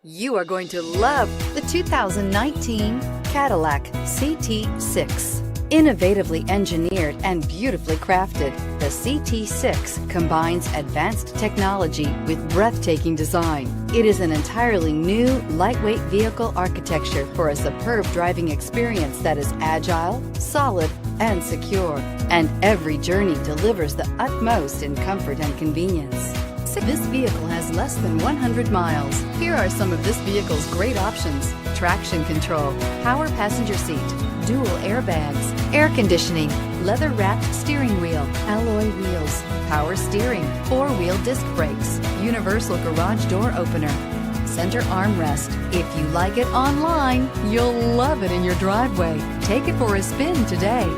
You are going to love the 2019 Cadillac CT6. Innovatively engineered and beautifully crafted, the CT6 combines advanced technology with breathtaking design. It is an entirely new, lightweight vehicle architecture for a superb driving experience that is agile, solid, and secure. And every journey delivers the utmost in comfort and convenience. This vehicle has less than 100 miles. Here are some of this vehicle's great options: traction control, power passenger seat, dual airbags, air conditioning, leather-wrapped steering wheel, alloy wheels, power steering, four-wheel disc brakes, universal garage door opener, center armrest. If you like it online, you'll love it in your driveway. Take it for a spin today.